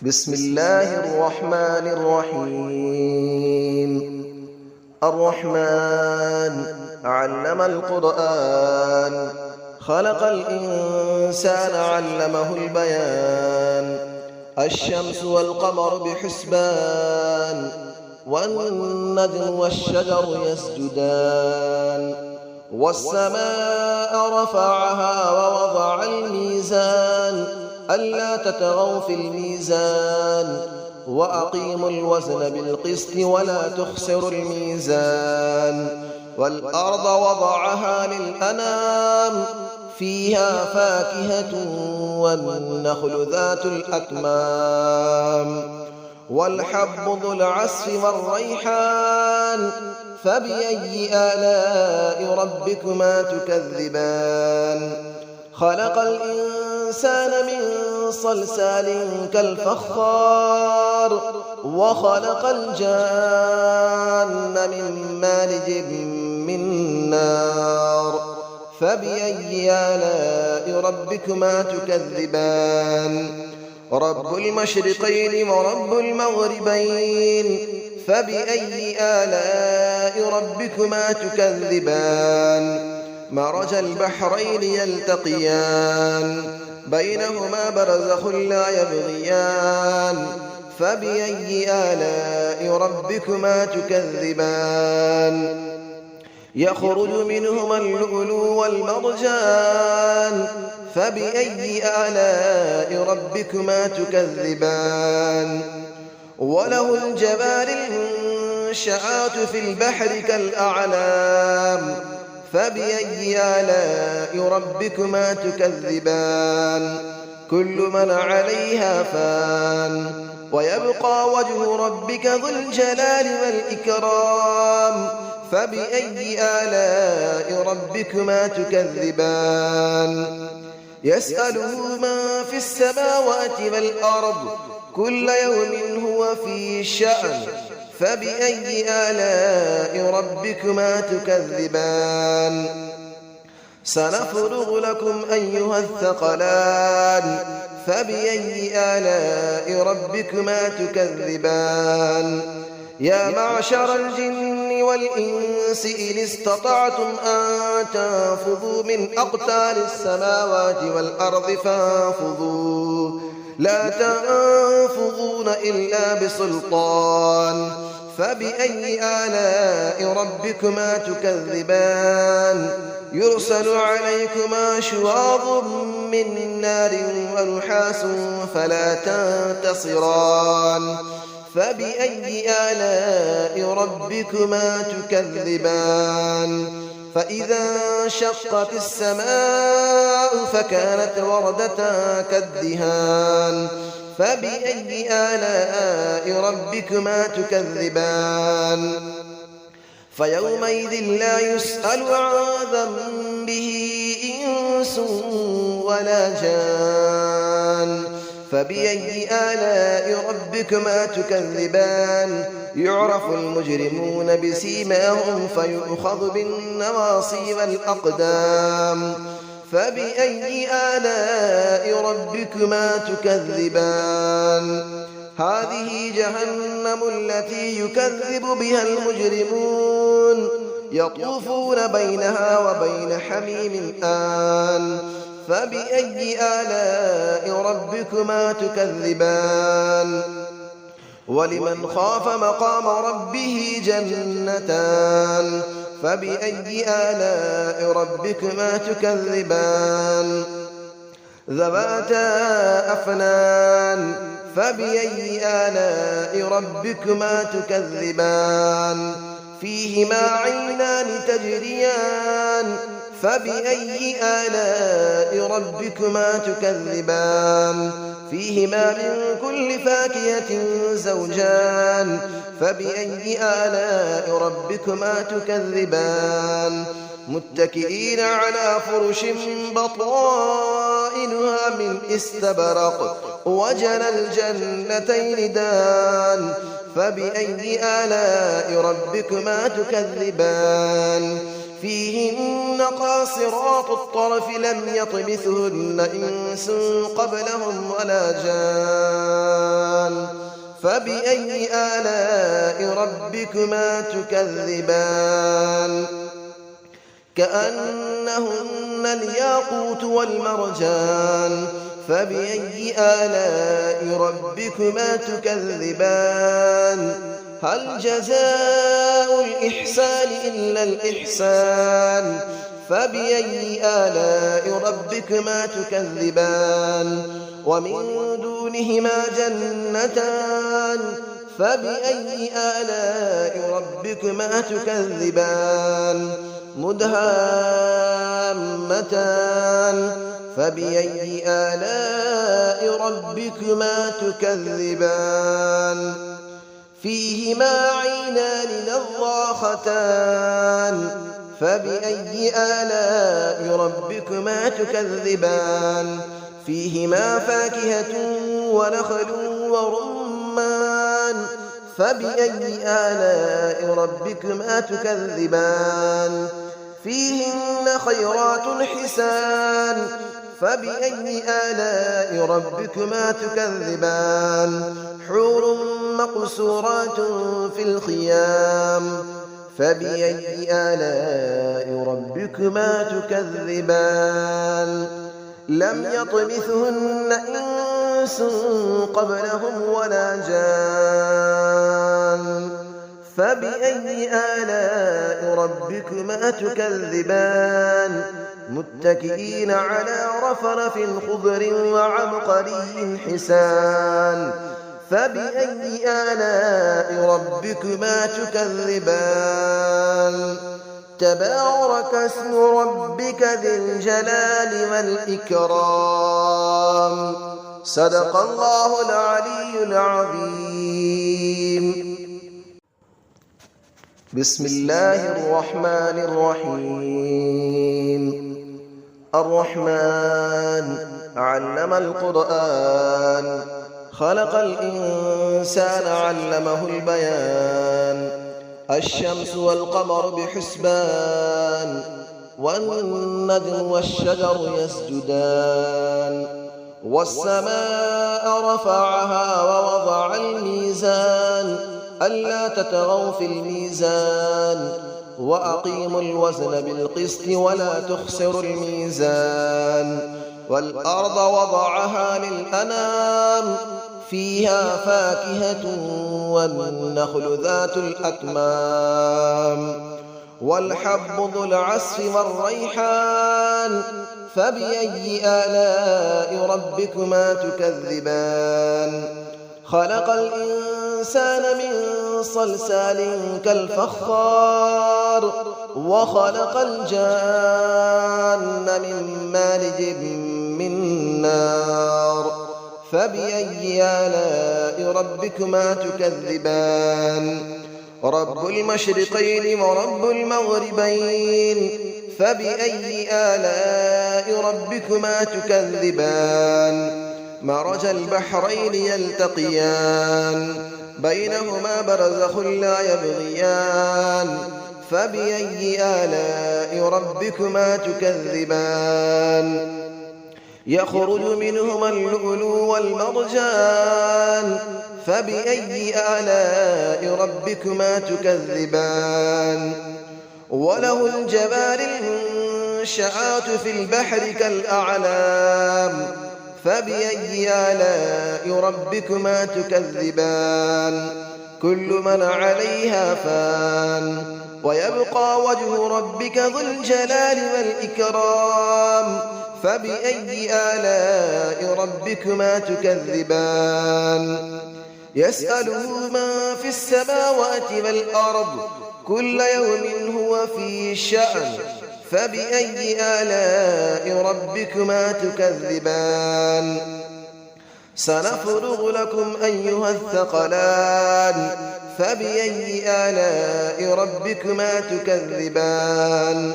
بسم الله الرحمن الرحيم. الرحمن علم القرآن، خلق الإنسان علمه البيان. الشمس والقمر بحسبان، والنجم والشجر يسجدان. والسماء رفعها ووضع الميزان، ألا تطغوا في الميزان، وأقيموا الوزن بالقسط ولا تخسروا الميزان. والأرض وضعها للأنام، فيها فاكهة والنخل ذات الأكمام. والحب ذو العصف والريحان، فبأي آلاء ربكما تكذبان. خلق الإنسان من صلصال كالفخار، وخلق الجان من مارج من نار. فبأي آلاء ربكما تكذبان. رب المشرقين ورب المغربين، فبأي آلاء ربكما تكذبان. مرج البحرين يلتقيان، بينهما برزخ لا يبغيان. فبأي آلاء ربكما تكذبان. يخرج منهما اللؤلؤ والمرجان، فبأي آلاء ربكما تكذبان. وله الجوار المنشآت في البحر كالأعلام، فبأي آلاء ربكما تكذبان. كل من عليها فان، ويبقى وجه ربك ذو الجلال والإكرام. فبأي آلاء ربكما تكذبان. يسأله من في السماوات والأرض، كل يوم هو في شأن. فبأي آلاء ربكما تكذبان. سنفرغ لكم أيها الثقلان، فبأي آلاء ربكما تكذبان. يا معشر الجن والإنس إن استطعتم أن تنفذوا من أقطار السماوات والأرض فانفذوا، لا تنفذون إلا بسلطان. فبأي آلاء ربكما تكذبان. يرسل عليكما شواظ من نار ونحاس فلا تنتصران. فبأي آلاء ربكما تكذبان. فإذا انشقت السماء فكانت وردة كالدهان. فبأي آلاء ربكما تكذبان. فيومئذ لا يسأل عن ذنبه إنس ولا جان. فبأي آلاء ربكما تكذبان. يعرف المجرمون بسيماهم فيؤخذ بالنواصي والأقدام. فبأي آلاء ربكما تكذبان. هذه جهنم التي يكذب بها المجرمون، يطوفون بينها وبين حميم آن. فبأي آلاء ربكما تكذبان. ولمن خاف مقام ربه جنتان. فبأي آلاء ربكما تكذبان. ذواتا أفنان. فبأي آلاء ربكما تكذبان. فيهما عينان تجريان. فبأي آلاء ربكما تكذبان. فيهما من كل فاكهة زوجان. فبأي آلاء ربكما تكذبان. متكئين على فرش بطائنها من استبرق، وجنى الجنتين دان. فبأي آلاء ربكما تكذبان. فيهن قاصرات الطرف لم يطمثهن إنس قبلهم ولا جان. فبأي آلاء ربكما تكذبان كأنهن الياقوت والمرجان فبأي آلاء ربكما تكذبان هل جزاء الإحسان إلا الإحسان فبأي آلاء ربكما تكذبان ومن دونهما جنتان فبأي آلاء ربكما تكذبان مدهامتان فبأي آلاء ربكما تكذبان فيهما عينان نضاختان فبأي آلاء ربكما تكذبان فيهما فاكهة ونخل ورمان فبأي آلاء ربكما تكذبان فيهن خيرات حسان فبأي آلاء ربكما تكذبان حور مقصورات في الخيام فبأي آلاء ربكما تكذبان لم يطمثهن إنس قبلهم ولا جان فبأي آلاء ربكما تكذبان متكئين على رفرف خضر وعبقري حسان فبأي آلاء ربكما تكذبان تبارك اسم ربك ذي الجلال والإكرام صدق الله العلي العظيم بسم الله الرحمن الرحيم الرحمن علم القرآن خلق الإنسان علمه البيان الشمس والقمر بحسبان والنجم والشجر يسجدان والسماء رفعها ووضع الميزان ألا تطغوا في الميزان وأقيموا الوزن بالقسط ولا تخسروا الميزان والأرض وضعها للأنام فيها فاكهة والنخل ذات الأكمام والحب ذو العصف والريحان فبأي آلاء ربكما تكذبان خلق الإنسان من صلصال كالفخار وخلق الجان من مارج من نار فبأي آلاء ربكما تكذبان رب المشرقين ورب المغربين فبأي آلاء ربكما تكذبان مرج البحرين يلتقيان بينهما برزخ لا يبغيان فبأي آلاء ربكما تكذبان يخرج منهما اللؤلؤ والمرجان فبأي آلاء ربكما تكذبان وله الجبال المنشآت في البحر كالأعلام فبأي آلاء ربكما تكذبان كل من عليها فان ويبقى وجه ربك ذو الجلال والإكرام فبأي آلاء ربكما تكذبان يسأله من في السماوات والأرض كل يوم هو في شأن فبأي آلاء ربكما تكذبان سنفرغ لكم أيها الثقلان فبأي آلاء ربكما تكذبان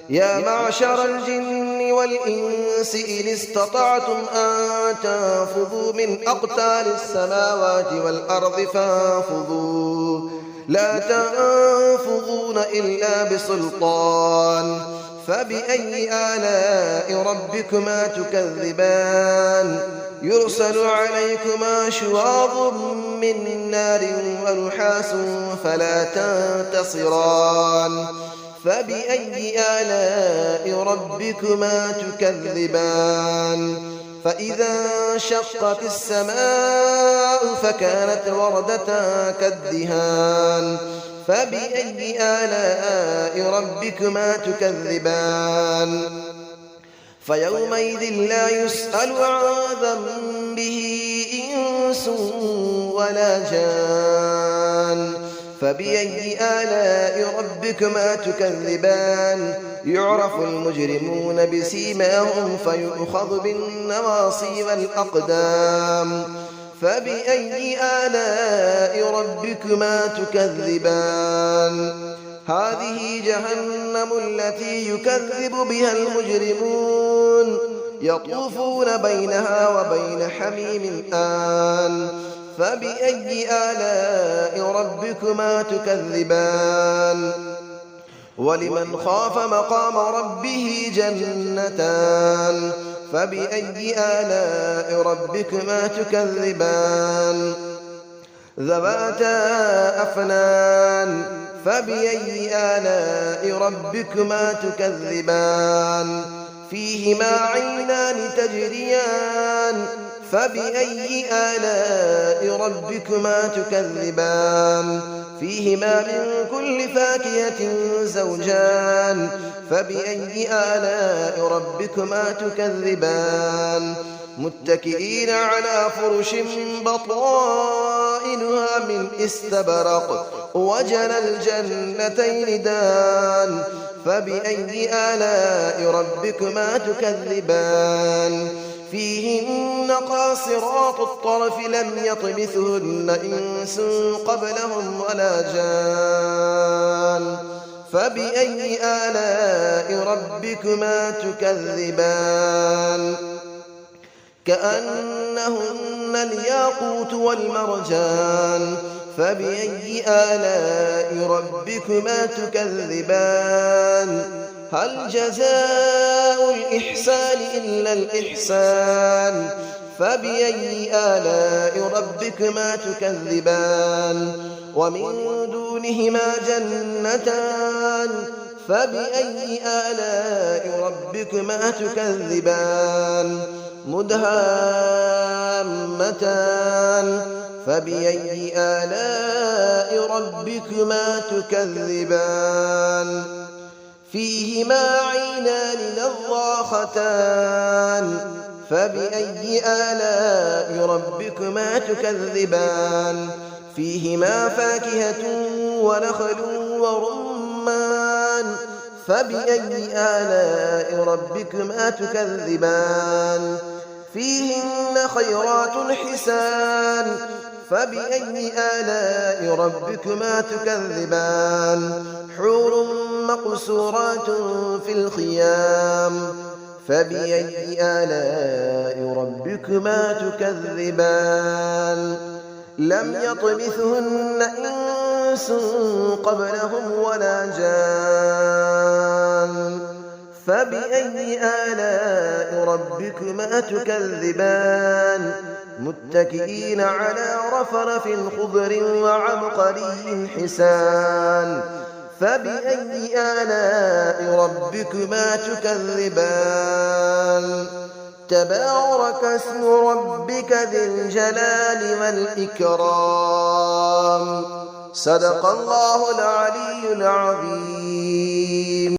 يا معشر الجن والإنس إن استطعتم أن تنفذوا من أقطار السماوات والأرض فانفذوا لا تنفذون إلا بسلطان فبأي آلاء ربكما تكذبان يرسل عليكما شواظ من نار ونحاس فلا تنتصران فبأي آلاء ربكما تكذبان فإذا انشقت السماء فكانت وردة كالدهان فبأي آلاء ربكما تكذبان فيومئذ لا يسأل عن ذنبه إنس ولا جان فبأي آلاء ربكما تكذبان يعرف المجرمون بسيماهم فيؤخذ بالنواصي والأقدام فبأي آلاء ربكما تكذبان هذه جهنم التي يكذب بها المجرمون يطوفون بينها وبين حميم آن فبأي آلاء ربكما تكذبان ولمن خاف مقام ربه جنتان فبأي آلاء ربكما تكذبان ذواتا أفنان فبأي آلاء ربكما تكذبان فيهما عينان تجريان فبأي آلاء ربكما تكذبان فيهما من كل فاكهة زوجان فبأي آلاء ربكما تكذبان متكئين على فرش بطائنها من استبرق وجنى الجنتين دان فبأي آلاء ربكما تكذبان فيهن قاصرات الطرف لم يطمثهن إنس قبلهم ولا جان فبأي آلاء ربكما تكذبان كأنهن الياقوت والمرجان فبأي آلاء ربكما تكذبان هل جزاء الإحسان إلا الإحسان فبأي آلاء ربكما تكذبان ومن دونهما جنتان فبأي آلاء ربكما تكذبان مدهامتان فبأي آلاء ربكما تكذبان فيهما عينان نضاختان فبأي آلاء ربكما تكذبان فيهما فاكهة ونخل ورمان فبأي آلاء ربكما تكذبان فيهن خيرات حسان فبأي آلاء ربكما تكذبان حور مقصورات في الخيام فبأي آلاء ربكما تكذبان لم يطمثهن إنس قبلهم ولا جان فبأي آلاء ربكما تكذبان متكئين على رفرف خضر وعبقري حسان فبأي آلاء ربكما تكذبان تبارك اسم ربك ذي الجلال والإكرام صدق الله العلي العظيم.